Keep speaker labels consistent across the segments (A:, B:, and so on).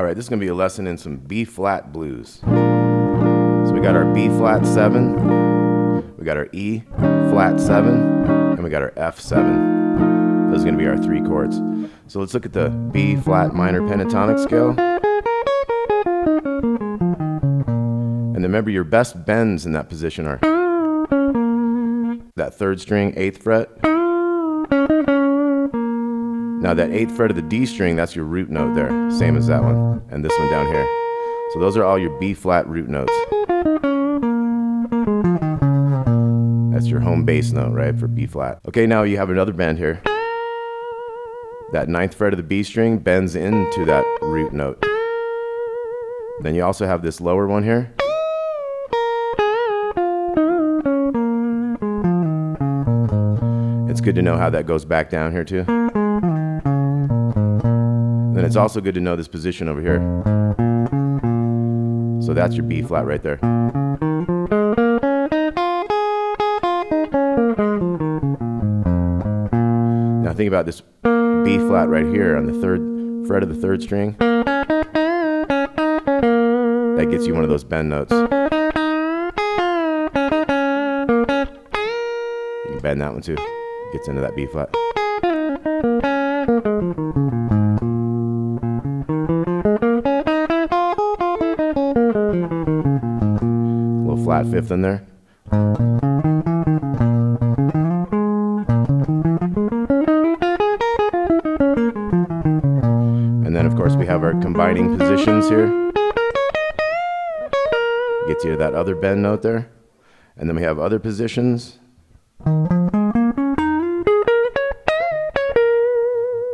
A: All right, this is gonna be a lesson in some B flat blues. So we got our B flat 7, we got our E flat 7, and we got our F7. Those are gonna be our 3 chords. So let's look at the B flat minor pentatonic scale. And remember, your best bends in that position are that 3rd string, 8th fret. Now that 8th fret of the D string, that's your root note there, same as that one, and this one down here. So those are all your B flat root notes. That's your home bass note, right, for B flat. Okay, now you have another bend here. That 9th fret of the B string bends into that root note. Then you also have this lower one here. It's good to know how that goes back down here too. Then it's also good to know this position over here. So that's your B flat right there. Now think about this B flat right here on the 3rd fret of the 3rd string. That gets you one of those bend notes. You can bend that one too. Gets into that B flat. A little flat 5th in there. And then of course we have our combining positions here. Gets you to that other bend note there. And then we have other positions. So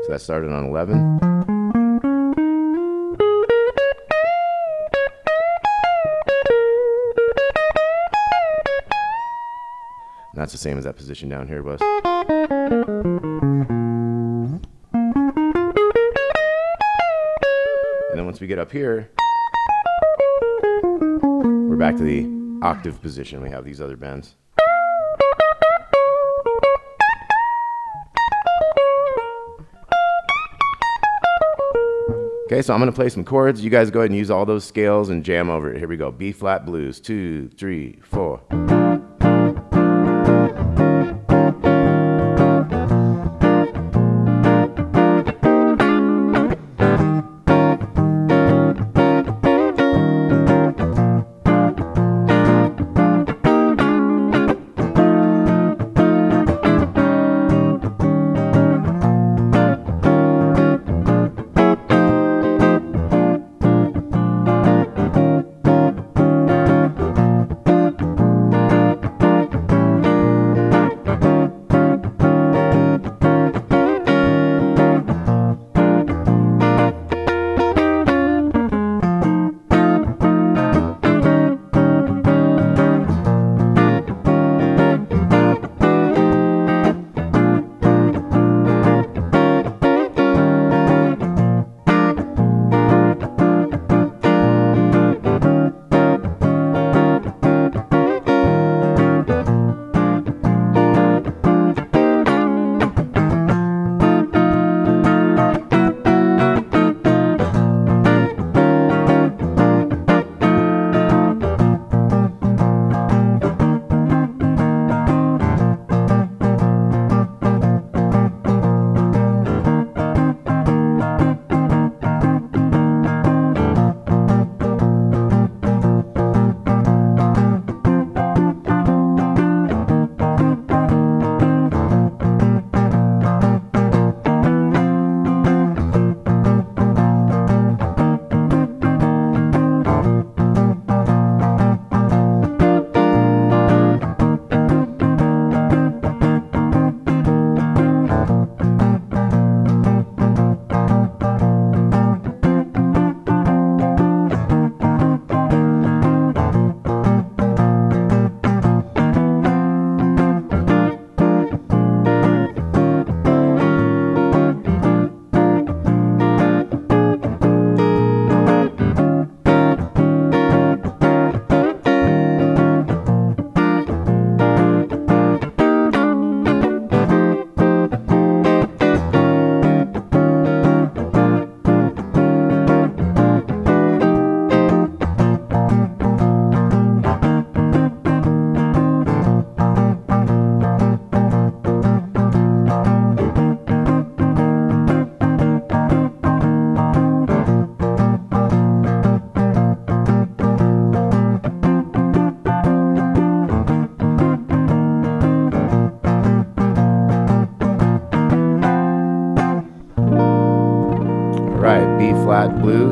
A: that started on 11. And that's the same as that position down here was. And then once we get up here, we're back to the octave position. We have these other bends. Okay, so I'm going to play some chords. You guys go ahead and use all those scales and jam over it. Here we go. B flat blues. 2, 3, 4.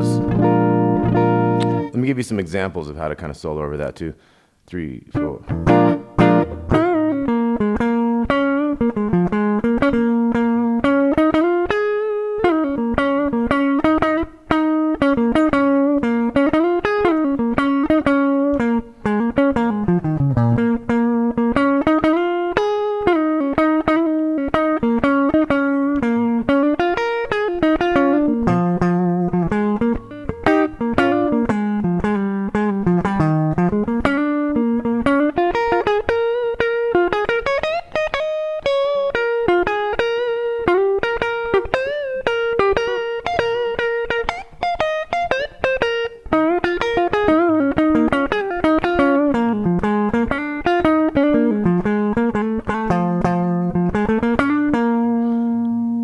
A: arpeggios. Let me give you some examples of how to kind of solo over that too. 3, 4.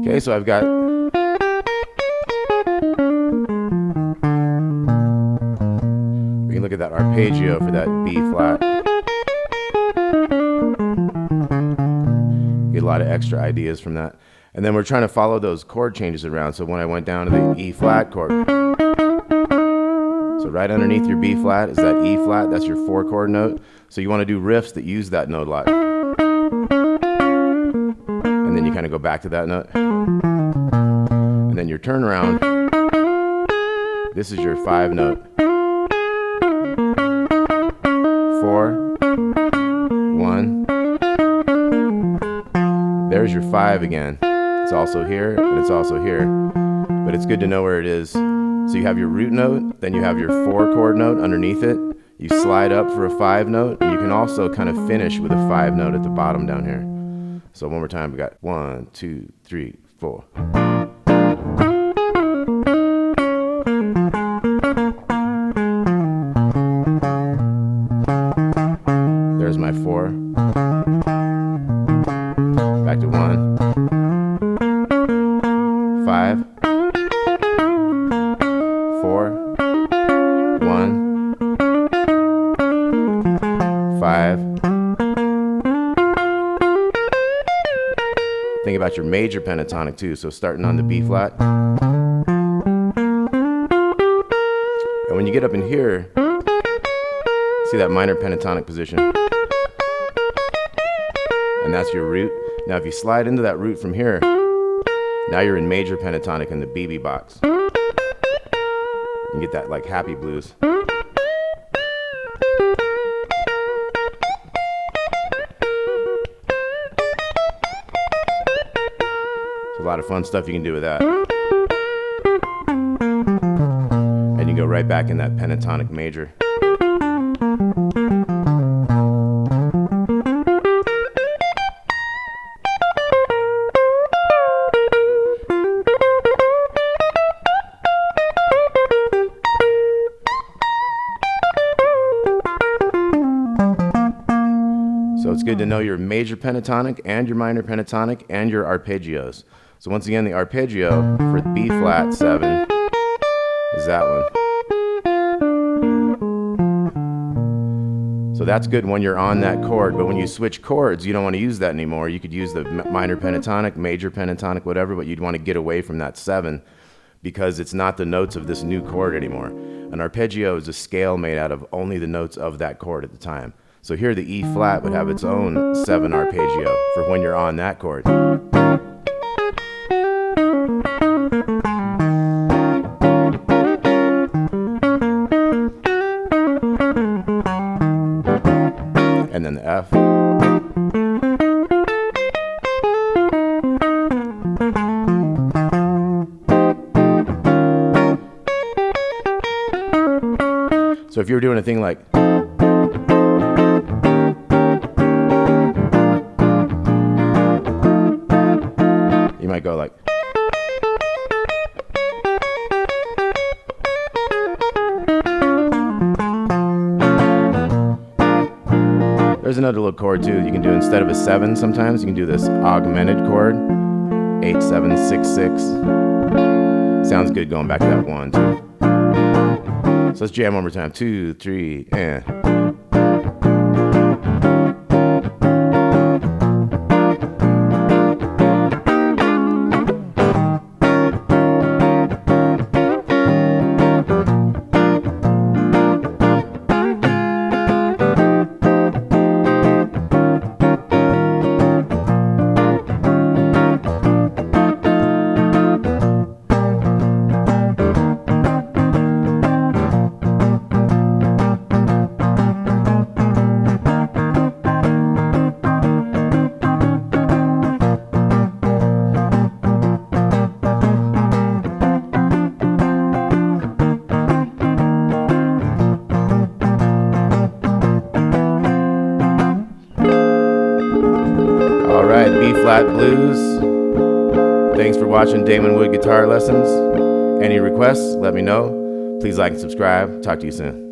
A: Okay, so I've got we can look at that arpeggio for that B flat. Get a lot of extra ideas from that. And then we're trying to follow those chord changes around. So when I went down to the E flat chord, so right underneath your B flat is that E flat, that's your 4 chord note. So you want to do riffs that use that note a lot. And then you kind of go back to that note. And then your turnaround, this is your 5 note. 4, 1. There's your 5 again. It's also here and it's also here. But it's good to know where it is. So you have your root note, then you have your 4 chord note underneath it. You slide up for a 5 note, and you can also kind of finish with a 5 note at the bottom down here. So one more time, we got 1, 2, 3, 4. There's my 4. Back to 1. 5. 4. 1. 5. Think about your major pentatonic too. So starting on the B flat. And when you get up in here, see that minor pentatonic position? And that's your root. Now if you slide into that root from here, now you're in major pentatonic in the BB box. You get that like happy blues. A lot of fun stuff you can do with that. And you go right back in that pentatonic major. So it's good to know your major pentatonic and your minor pentatonic and your arpeggios. So once again, the arpeggio for B flat 7 is that one. So that's good when you're on that chord, but when you switch chords, you don't want to use that anymore. You could use the minor pentatonic, major pentatonic, whatever, but you'd want to get away from that 7 because it's not the notes of this new chord anymore. An arpeggio is a scale made out of only the notes of that chord at the time. So here the E flat would have its own 7 arpeggio for when you're on that chord. And then the F. So if you were doing a thing like you might go like there's another little chord too you can do instead of a 7 sometimes you can do this augmented chord 8 7 6 6 sounds good going back to that 1 2. So let's jam one more time 2 3 and right, B flat blues. Thanks for watching Damon Wood Guitar Lessons. Any requests, let me know. Please like and subscribe. Talk to you soon.